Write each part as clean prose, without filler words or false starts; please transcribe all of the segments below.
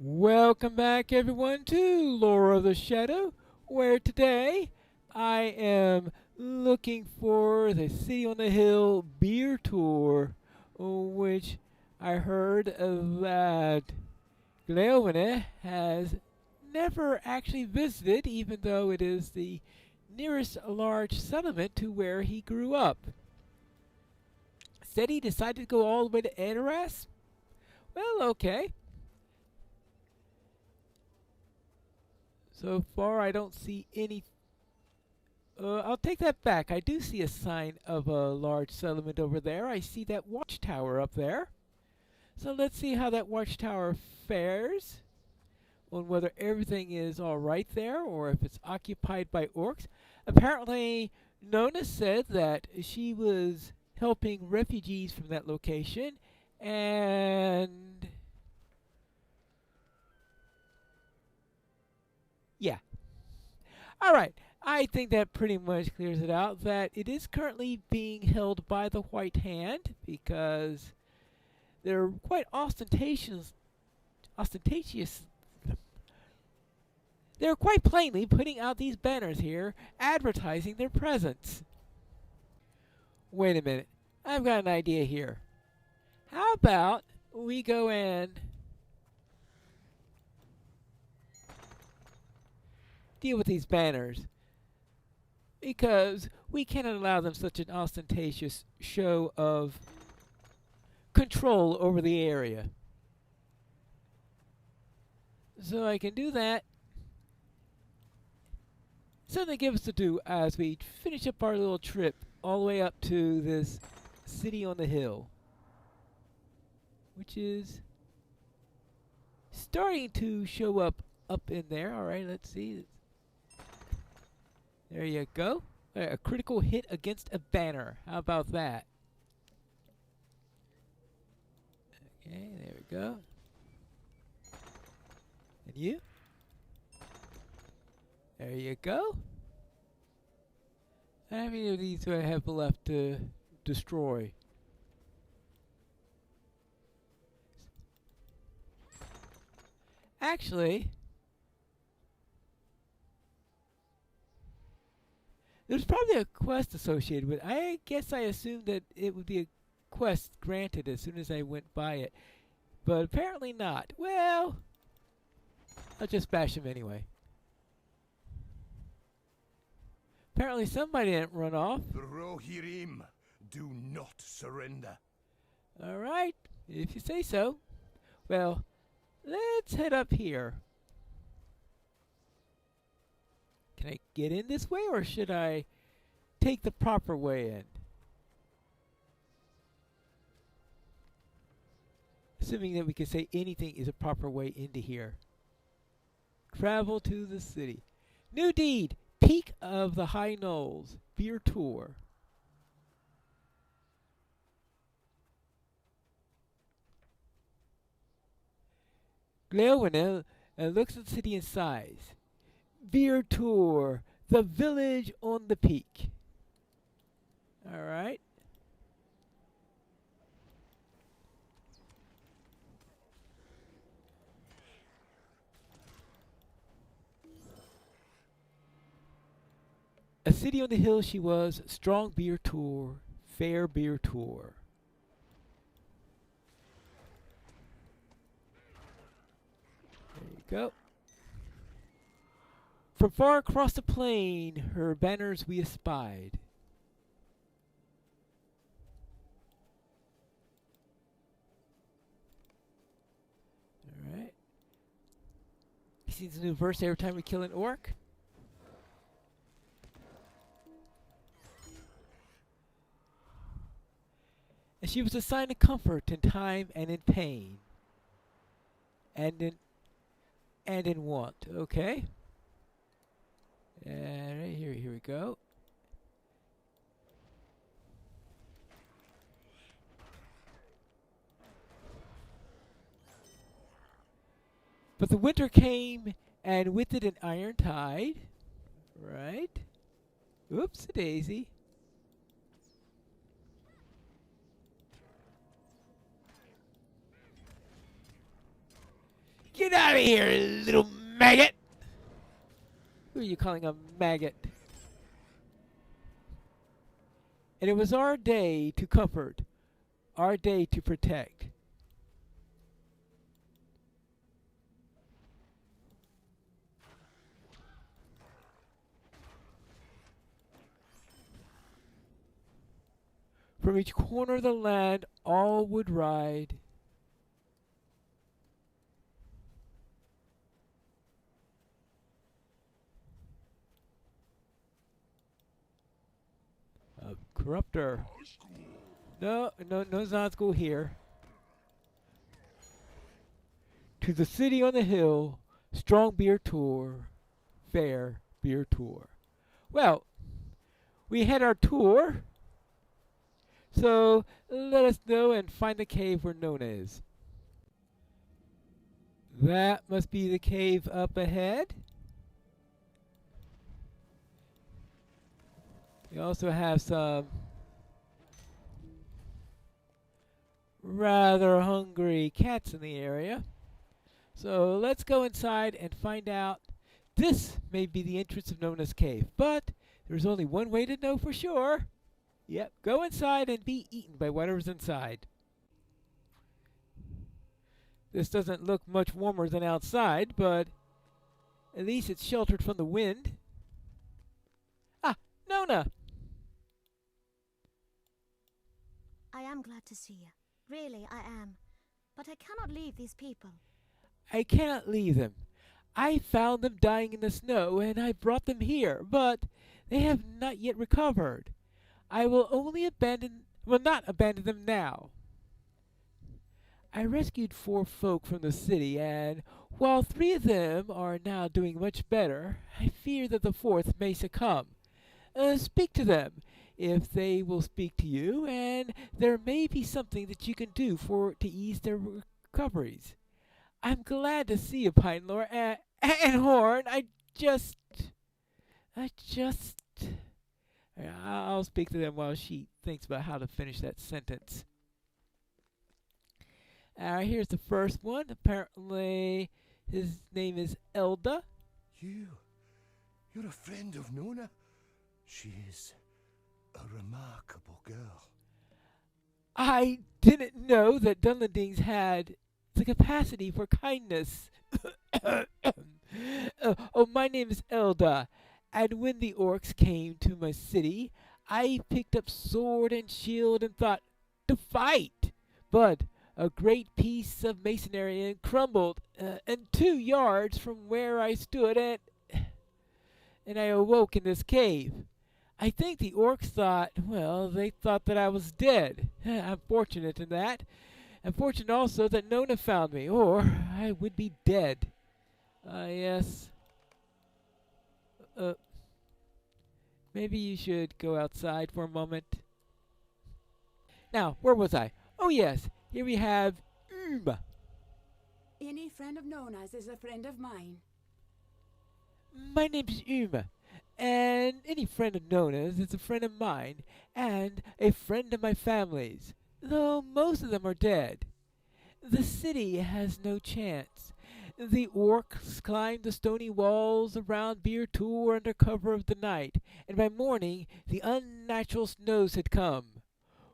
Welcome back, everyone, to Lore of the Shadow, where today I am looking for the City on the Hill beer tour, which I heard that Gleovene has never actually visited, even though it is the nearest large settlement to where he grew up. Said he decided to go all the way to Edoras? Well, okay. So far, I don't see any. I'll take that back. I do see a sign of a large settlement over there. I see that watchtower up there. So let's see how that watchtower fares, on whether everything is all right there or if it's occupied by orcs. Apparently, Nona said that she was helping refugees from that location, and yeah. All right. I think that pretty much clears it out that it is currently being held by the White Hand because they're quite ostentatious. They're quite plainly putting out these banners here advertising their presence. Wait a minute. I've got an idea here. How about we go and deal with these banners? Because we cannot allow them such an ostentatious show of control over the area. So I can do that. Something to give us to do as we finish up our little trip all the way up to this city on the hill, which is starting to show up in there. All right, let's see. There you go. A critical hit against a banner. How about that? Okay, there we go. And you? There you go. How many of these do I have left to destroy? Actually, there's probably a quest associated with it. I guess I assumed that it would be a quest granted as soon as I went by it. But apparently not. Well, I'll just bash him anyway. Apparently somebody didn't run off. The Rohirrim do not surrender. Alright, if you say so. Well, let's head up here. Can I get in this way, or should I take the proper way in? Assuming that we can say anything is a proper way into here. Travel to the city. New deed. Peak of the High Knolls. Beer tour. Gleowinel looks at the city in size. Beer tour. The village on the peak. Alright. A city on the hill she was. Strong beer tour. Fair beer tour. There you go. From far across the plain, her banners we espied. Alright. He sees a new verse every time we kill an orc. And she was a sign of comfort in time and in pain. And in want. Okay. Alright, here we go. But the winter came, and with it an iron tide. Right? Oops, a daisy. Get out of here, little maggot! Who are you calling a maggot? And it was our day to comfort, our day to protect. From each corner of the land, all would ride. A corruptor. No Zanskul here. To the city on the hill, strong beer tour, fair beer tour. Well, we had our tour, so let us know and find the cave where Nona is. That must be the cave up ahead. We also have some rather hungry cats in the area. So let's go inside and find out. This may be the entrance of Nona's cave, but there's only one way to know for sure. Yep, go inside and be eaten by whatever's inside. This doesn't look much warmer than outside, but at least it's sheltered from the wind. Ah, Nona! I am glad to see you. Really, I am. But I cannot leave these people. I cannot leave them. I found them dying in the snow, and I brought them here, but they have not yet recovered. I will not abandon them now. I rescued 4 folk from the city, and while 3 of them are now doing much better, I fear that the 4th may succumb. Speak to them, if they will speak to you, and there may be something that you can do to ease their recoveries. I'm glad to see you, Pinelore, and Horn. I'll speak to them while she thinks about how to finish that sentence. Here's the first one. Apparently, his name is Elda. You're a friend of Nona? She is a remarkable girl. I didn't know that Dunlendings had the capacity for kindness. My name is Elda, and when the orcs came to my city, I picked up sword and shield and thought to fight. But a great piece of masonry crumbled, and 2 yards from where I stood, and I awoke in this cave. I think the orcs thought that I was dead. I'm fortunate in that. I'm fortunate also that Nona found me, or I would be dead. Yes. Maybe you should go outside for a moment. Now, where was I? Oh yes, here we have Any friend of Nona's is a friend of mine. My name's and any friend of Nona's is a friend of mine, and a friend of my family's, though most of them are dead. The city has no chance. The orcs climbed the stony walls around Bir Tur under cover of the night, and by morning the unnatural snows had come.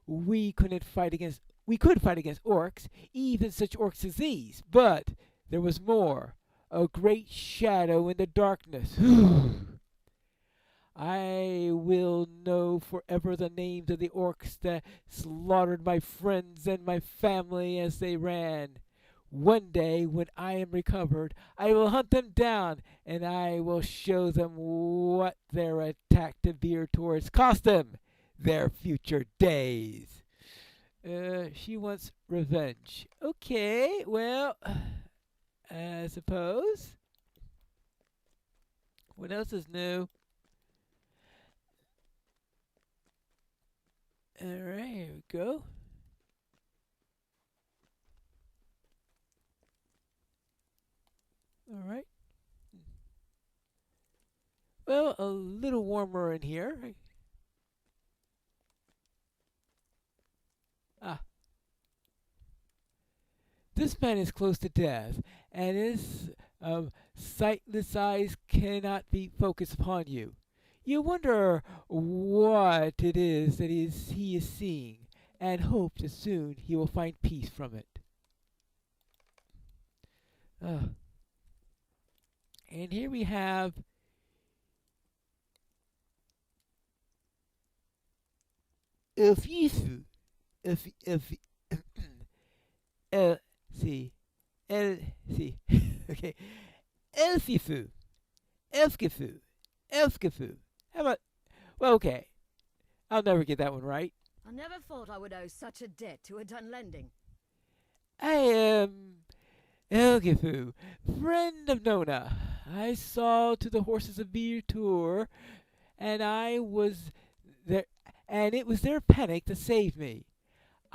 We could fight against orcs, even such orcs as these, but there was more. A great shadow in the darkness. I will know forever the names of the orcs that slaughtered my friends and my family as they ran. One day, when I am recovered, I will hunt them down, and I will show them what their attack to Bir Tur has cost them, their future days. She wants revenge. Okay, well, I suppose. What else is new? Alright, here we go. Alright. Well, a little warmer in here. Ah. This man is close to death, and his sightless eyes cannot be focused upon you. You wonder what it is that he is seeing, and hope that soon he will find peace from it. And here we have Elfifu. El, see, El, see, okay, Elfifu, Elfgifu, Elfgifu. How about, well, okay, I'll never get that one right. I never thought I would owe such a debt to a Dunlending. I am Elgifu, friend of Nona. I saw to the horses of Virtur, and I was there, and it was their panic that saved me.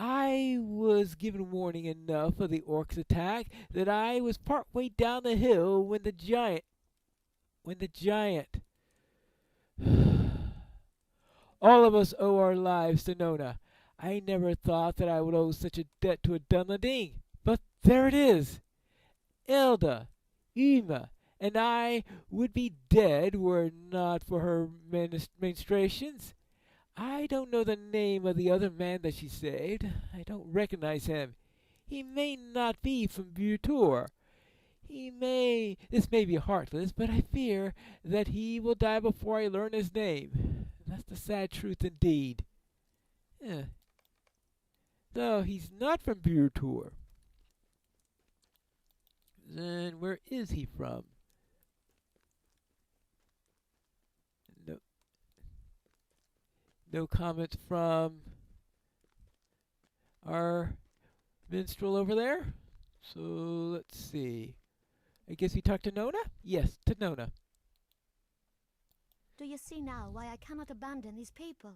I was given warning enough of the orcs' attack that I was part way down the hill when the giant, all of us owe our lives to Nona. I never thought that I would owe such a debt to a Dunlading, but there it is. Elda, Uma, and I would be dead were it not for her menstruations. I don't know the name of the other man that she saved. I don't recognize him. He may not be from Virtur. This may be heartless, but I fear that he will die before I learn his name. That's the sad truth indeed. So he's not from Virtur. Then where is he from? No comments from our minstrel over there. So let's see. I guess we talked to Nona? Yes, to Nona. Do you see now why I cannot abandon these people?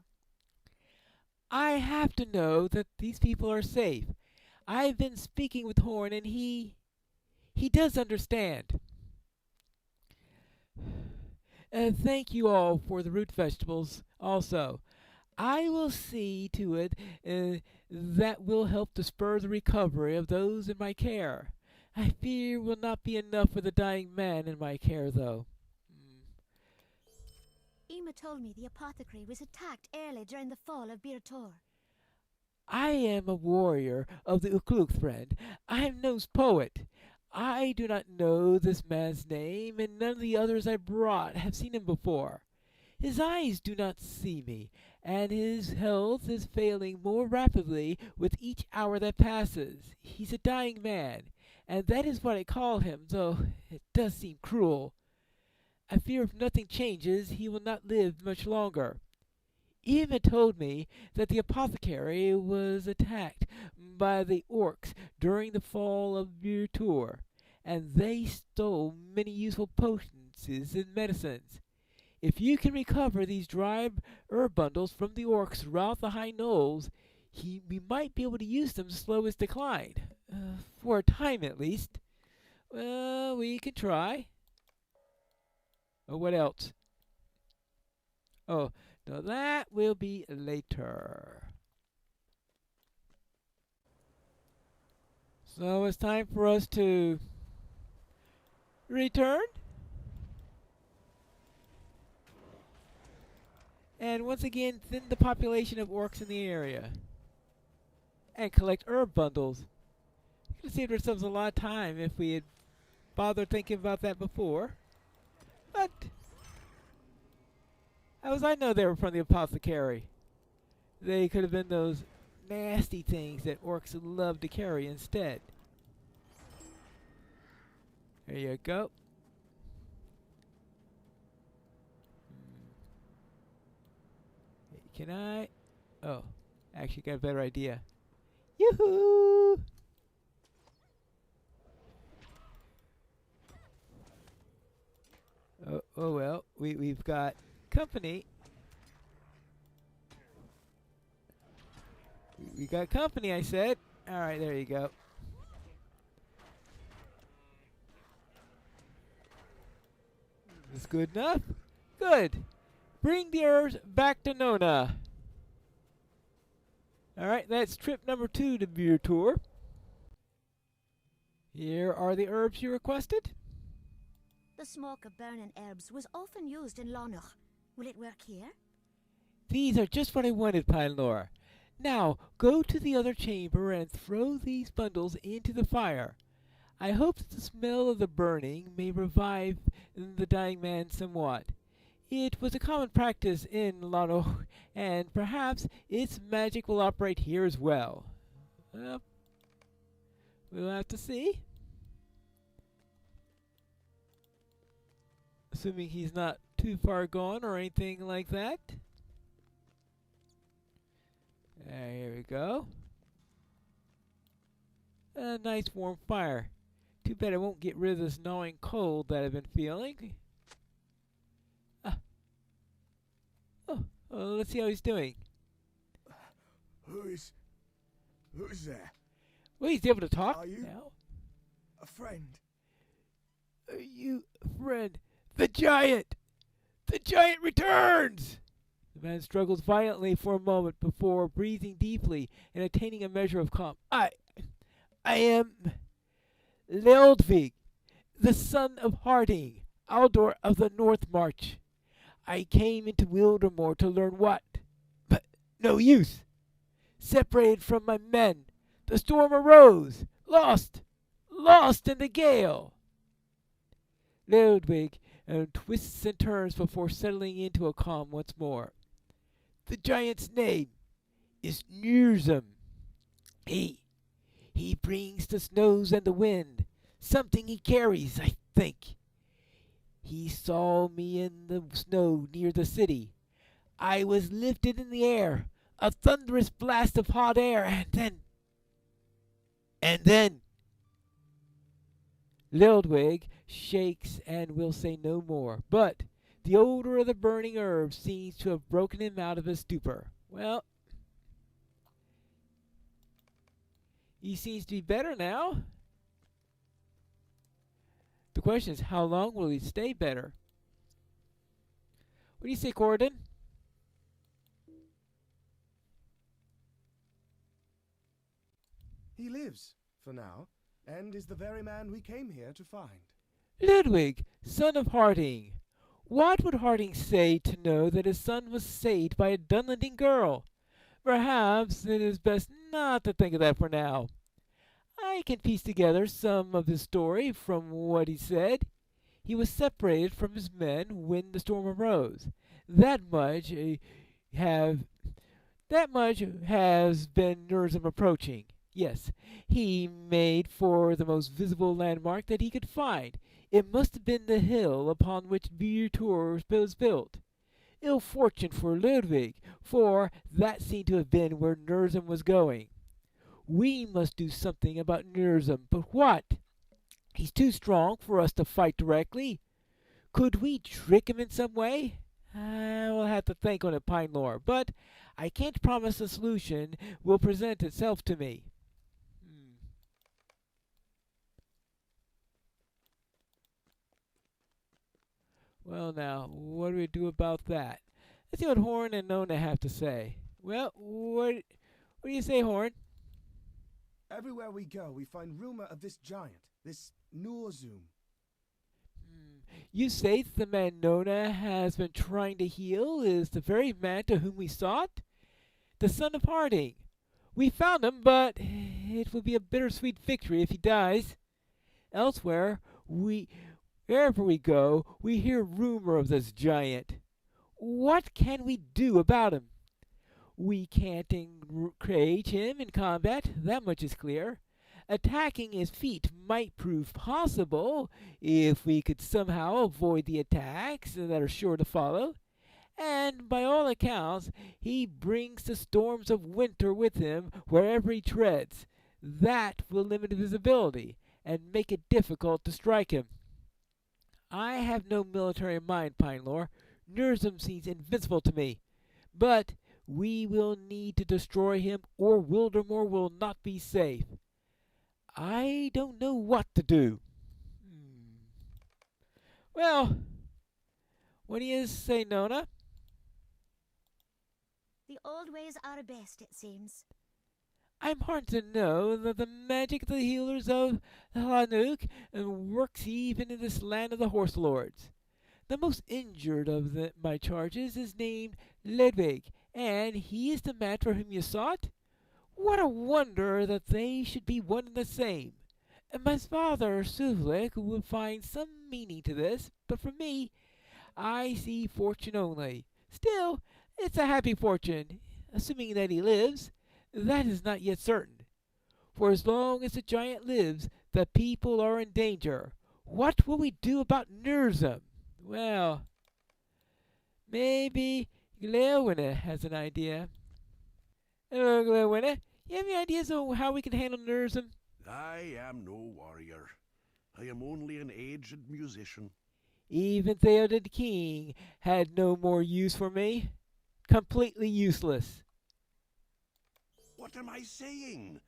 I have to know that these people are safe. I've been speaking with Horn, and he does understand. Thank you all for the root vegetables also. I will see to it that will help to spur the recovery of those in my care. I fear will not be enough for the dying man in my care, though. Ema told me the apothecary was attacked early during the fall of Virtur. I am a warrior of the Ukluk, friend. I am No's poet. I do not know this man's name, and none of the others I brought have seen him before. His eyes do not see me, and his health is failing more rapidly with each hour that passes. He's a dying man, and that is what I call him, though it does seem cruel. I fear if nothing changes, he will not live much longer. Ema told me that the apothecary was attacked by the orcs during the fall of Virtur, and they stole many useful potions and medicines. If you can recover these dry herb bundles from the orcs throughout the high knolls, we might be able to use them to slow his decline. For a time, at least. Well, we can try. Oh, what else? Oh, no, that will be later. So it's time for us to return. And once again, thin the population of orcs in the area. And collect herb bundles. We could have saved ourselves a lot of time if we had bothered thinking about that before. But how was I know they were from the apothecary? They could have been those nasty things that orcs love to carry instead. There you go. Can I? Oh, actually got a better idea. Yoo-hoo! Oh well, we've got company. We got company, I said. All right, there you go. Is this good enough? Good. Bring the herbs back to Nona. All right, that's trip number 2 to Virtur. Here are the herbs you requested. The smoke of burning herbs was often used in Lonach. Will it work here? These are just what I wanted, Pinelore. Now, go to the other chamber and throw these bundles into the fire. I hope that the smell of the burning may revive the dying man somewhat. It was a common practice in Lonoch, and perhaps its magic will operate here as well. Well, we'll have to see. Assuming he's not too far gone or anything like that. Here we go. A nice warm fire. Too bad I won't get rid of this gnawing cold that I've been feeling. Let's see how he's doing. Who's there? Well, he's able to talk Are you? now. A friend? Are you friend? The giant! The giant returns! The man struggles violently for a moment before breathing deeply and attaining a measure of calm. I am Leodvig, the son of Harding, Aldor of the North March. I came into Wildermore to learn what, but no use. Separated from my men, the storm arose, lost in the gale. Ludwig twists and turns before settling into a calm once more. The giant's name is Nurzum. He brings the snows and the wind, something he carries, I think. He saw me in the snow near the city. I was lifted in the air, a thunderous blast of hot air, and then Ludwig shakes and will say no more, but the odor of the burning herbs seems to have broken him out of his stupor. Well, he seems to be better now. The question is, how long will he stay better? What do you say, Gordon? He lives, for now, and is the very man we came here to find. Ludwig, son of Harding. What would Harding say to know that his son was saved by a Dunlending girl? Perhaps it is best not to think of that for now. I can piece together some of his story from what he said. He was separated from his men when the storm arose. That much has been Nurzum approaching. Yes, he made for the most visible landmark that he could find. It must have been the hill upon which Virtur was built. Ill fortune for Ludwig, for that seemed to have been where Nurzum was going. We must do something about Nurzum, but what? He's too strong for us to fight directly. Could we trick him in some way? We'll have to think on it, Pinelore, but I can't promise a solution will present itself to me. Well, now, what do we do about that? Let's see what Horn and Nona have to say. Well, what do you say, Horn? Everywhere we go, we find rumor of this giant, this Nurzum. You say that the man Nona has been trying to heal is the very man to whom we sought? The son of Harding. We found him, but it will be a bittersweet victory if he dies. Elsewhere, wherever we go, we hear rumor of this giant. What can we do about him? We can't engage him in combat, that much is clear. Attacking his feet might prove possible if we could somehow avoid the attacks that are sure to follow. And by all accounts, he brings the storms of winter with him wherever he treads. That will limit his ability and make it difficult to strike him. I have no military mind, Pinelore. Nurzum seems invincible to me. But we will need to destroy him, or Wildermore will not be safe. I don't know what to do. Well, what do you say, Nona? The old ways are best, it seems. I'm heartened to know that the magic of the healers of Hlanuk works even in this land of the horse lords. The most injured of my charges is named Ledwig, and he is the man for whom you sought. What a wonder that they should be one and the same. And my father, Suvlik, will find some meaning to this, but for me, I see fortune only. Still, it's a happy fortune, assuming that he lives. That is not yet certain. For as long as the giant lives, the people are in danger. What will we do about Nurzum? Well, maybe Glewina has an idea. Hello, Glewina. You have any ideas on how we can handle Nurzum? I am no warrior. I am only an aged musician. Even Theoden King had no more use for me. Completely useless. What am I saying?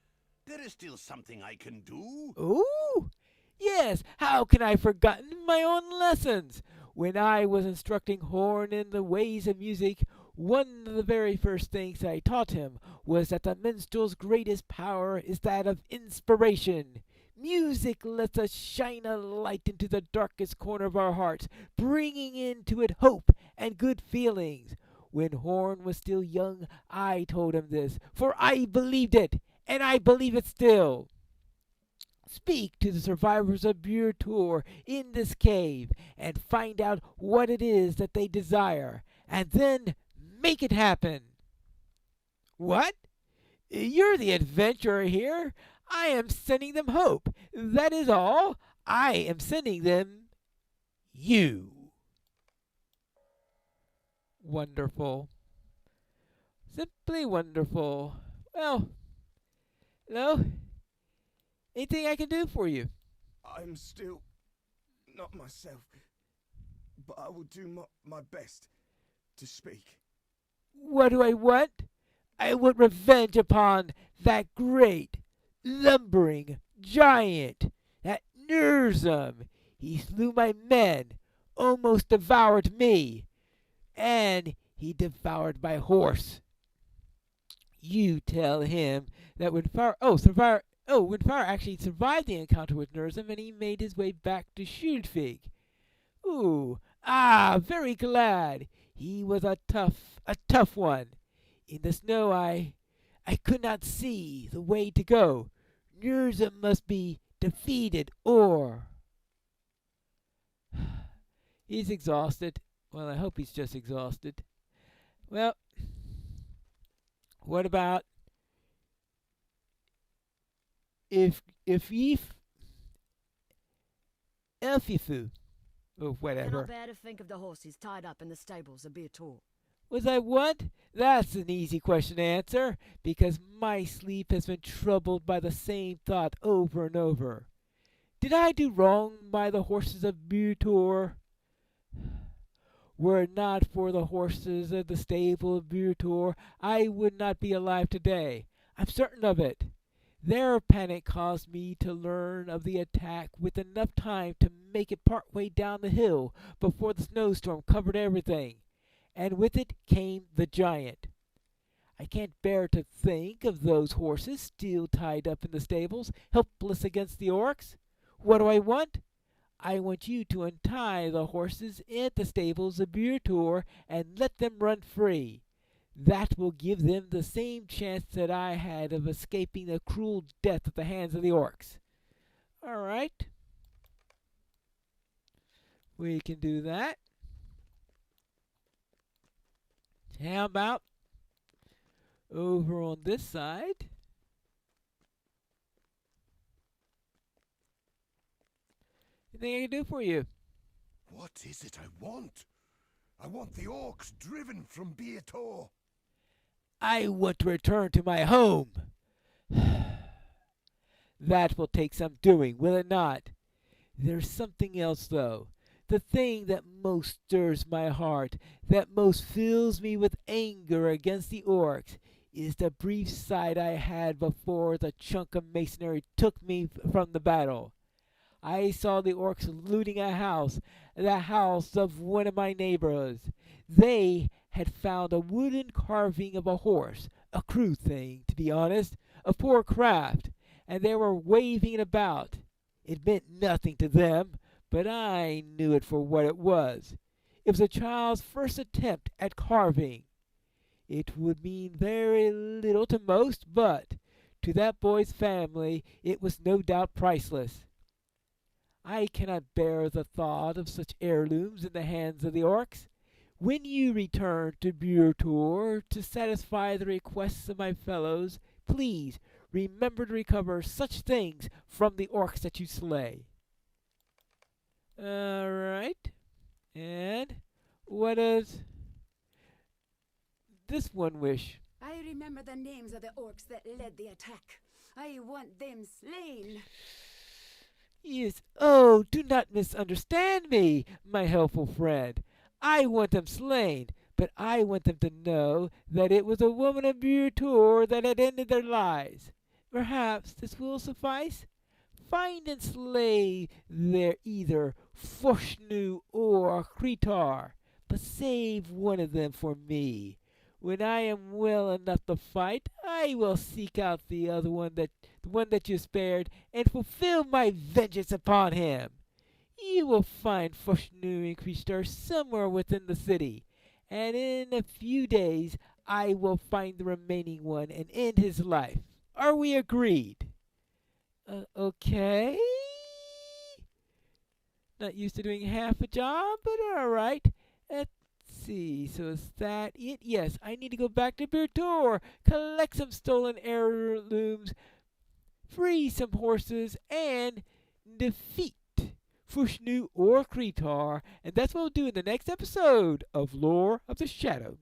There is still something I can do. Ooh! Yes, how can I have forgotten my own lessons? When I was instructing Horn in the ways of music, one of the very first things I taught him was that the minstrel's greatest power is that of inspiration. Music lets us shine a light into the darkest corner of our hearts, bringing into it hope and good feelings. When Horn was still young, I told him this, for I believed it, and I believe it still. Speak to the survivors of Burtor in this cave and find out what it is that they desire, and then make it happen. What? You're the adventurer here? I am sending them hope. That is all. I am sending them you. Wonderful. Simply wonderful. Well, hello? Anything I can do for you? I'm still not myself, but I will do my best to speak. What do I want? I want revenge upon that great, lumbering giant, that Nurzum. He slew my men, almost devoured me, and he devoured my horse. You tell him that when Fire actually survived the encounter with Nurzum, and he made his way back to Schildfig. Very glad. He was a tough one. In the snow I could not see the way to go. Nurzum must be defeated, or... He's exhausted. Well, I hope he's just exhausted. Well, what about if Elfifu, or whatever. Cannot bear to think of the horses tied up in the stables of Burtor. Was I what? That's an easy question to answer, because my sleep has been troubled by the same thought over and over. Did I do wrong by the horses of Burtor? Were it not for the horses of the stable of Burtor, I would not be alive today. I'm certain of it. Their panic caused me to learn of the attack with enough time to make it part way down the hill before the snowstorm covered everything. And with it came the giant. I can't bear to think of those horses still tied up in the stables, helpless against the orcs. What do I want? I want you to untie the horses at the stables of Burtor and let them run free. That will give them the same chance that I had of escaping the cruel death at the hands of the orcs. All right. We can do that. How about over on this side? Anything I can do for you? What is it I want? I want the orcs driven from Burtor. I want to return to my home. That will take some doing, will it not? There's something else, though. The thing that most stirs my heart, that most fills me with anger against the orcs, is the brief sight I had before the chunk of masonry took me from the battle. I saw the orcs looting a house, the house of one of my neighbors. They had found a wooden carving of a horse, a crude thing, to be honest, of poor craft, and they were waving it about. It meant nothing to them, but I knew it for what it was. It was a child's first attempt at carving. It would mean very little to most, but to that boy's family it was no doubt priceless. I cannot bear the thought of such heirlooms in the hands of the orcs. When you return to Burtor to satisfy the requests of my fellows, please remember to recover such things from the orcs that you slay. All right. And what does this one wish? I remember the names of the orcs that led the attack. I want them slain. Yes. Oh, do not misunderstand me, my helpful friend. I want them slain, but I want them to know that it was a woman of Burtor that had ended their lives. Perhaps this will suffice? Find and slay their either Fushnu or Kretar, but save one of them for me. When I am well enough to fight, I will seek out the one that you spared, and fulfill my vengeance upon him. You will find Fushnu and Kretar somewhere within the city, and in a few days I will find the remaining one and end his life. Are we agreed? Okay. Not used to doing half a job, but all right. Let's see. So is that it? Yes, I need to go back to Burtor, collect some stolen heirlooms, free some horses, and defeat Fushnu or Kretar. And that's what we'll do in the next episode of Lore of the Shadow.